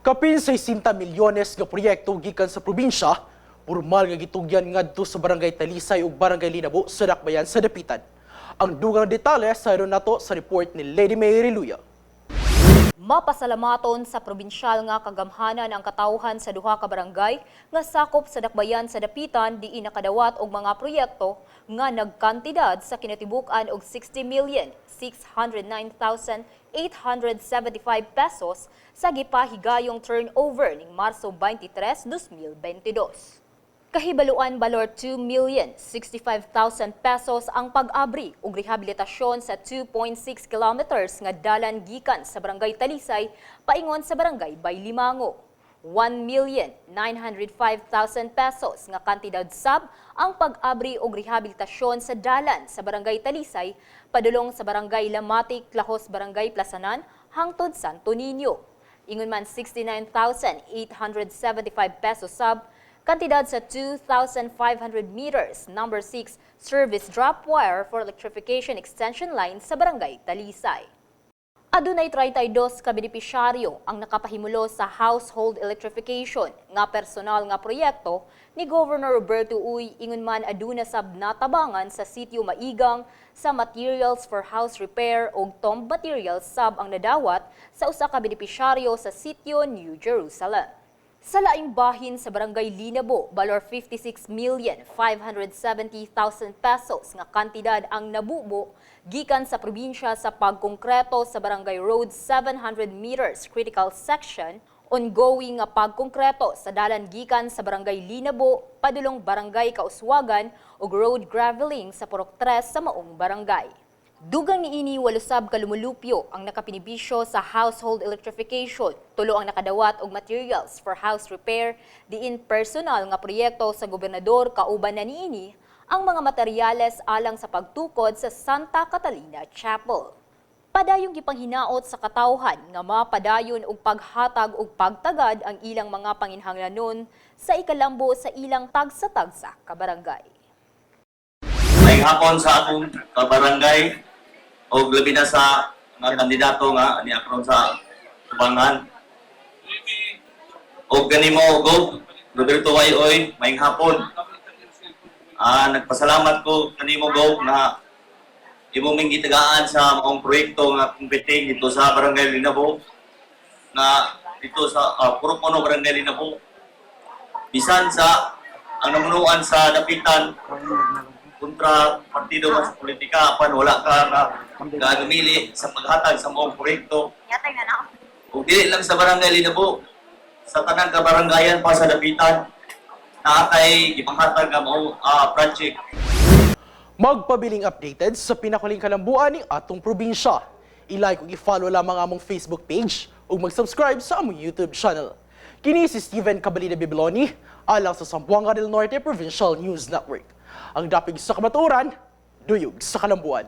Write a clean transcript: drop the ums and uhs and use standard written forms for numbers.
Kapin 60 milyones nga proyekto gikan sa probinsya, formal nga gitugyan ngadto sa Barangay Talisay ug Barangay Linabo sa Dakbayan sa Dapitan. Ang dugang detalye sa nato sa report ni Lady Mary Luya. Mapasalamaton sa probinsyal nga kagamhanan ang katawhan sa duha ka barangay nga sakop sa Dakbayan sa Dapitan diin nakadawat og mga proyekto nga nagkantidad sa kinatibuk-an og 60,609,875 pesos sa gipahigayong turnover ning Marso 23, 2022. Kahibaluan balor 2,065,000 pesos ang pag-abri ug rehabilitasyon sa 2.6 kilometers nga dalan gikan sa Barangay Talisay paingon sa Barangay Baylimango. 1,905,000 pesos nga kantidad sab ang pag-abri ug rehabilitasyon sa dalan sa Barangay Talisay padulong sa Barangay Lamatic, Clahos, Barangay Plasanan hangtod Santo Niño. Ingon man 69,875 pesos sab kantidad sa 2,500 meters, number 6 service drop wire for electrification extension line sa Barangay Talisay. Adunay 32 ka benepisyaryo ang nakapahimulo sa household electrification nga personal nga proyekto ni Governor Roberto Uy ingon man aduna sab natabangan sa sitio Maigang sa materials for house repair ug tomb materials sab ang nadawat sa usa ka benepisyaryo sa sitio New Jerusalem. Sa laing bahin sa Barangay Linabo, balor 56,570,000 pesos nga kantidad ang nabubo gikan sa probinsya sa pagkongkreto sa Barangay Road 700 meters critical section, ongoing nga pagkongkreto sa dalan gikan sa Barangay Linabo, padulong Barangay Kauswagan ug road graveling sa Purok 3 sa maong barangay. Dugang niini walusab ka lumulupyo ang nakapinibisyo sa household electrification, tulo ang nakadawat og materials for house repair, diin personal nga proyekto sa gobernador kauban na niini ang mga materyales alang sa pagtukod sa Santa Catalina Chapel. Padayong gipanghinaot sa katawhan nga mapadayon og paghatag og pagtagad ang ilang mga panginhanglanon sa ikalambo sa ilang tagsa-tagsa ka barangay. May hapon sa akong kabarangay o labi na sa mga kandidato nga ni akron sa tubangan. O ganimo og Roberto Wayoy, may hapon. Nagpasalamat ko kanimo go na imo ming gitagaan sa mga proyekto nga kumpiting dito sa Barangay Linabo na dito sa Purok-Uno Barangay Linabo. Bisan sa ang namunuan sa Dapitan kontra partido sa politika apan wala ka na gumili sa paghatag sa mga proyekto. O dili lang sa Barangay Linabo, sa tanang kabarangayan pa sa Dapitan, nakatay ipanghatag ang mga project. Magpabiling updated sa pinakuling kalambuan ng atong probinsya. I-like ug i-follow lamang among Facebook page ug mag-subscribe sa among YouTube channel. Kini si Steven Cabalida Bibiloni, alang sa Zamboanga del Norte Provincial News Network. Ang dapig sa kamaturan, duyog sa kalambuan.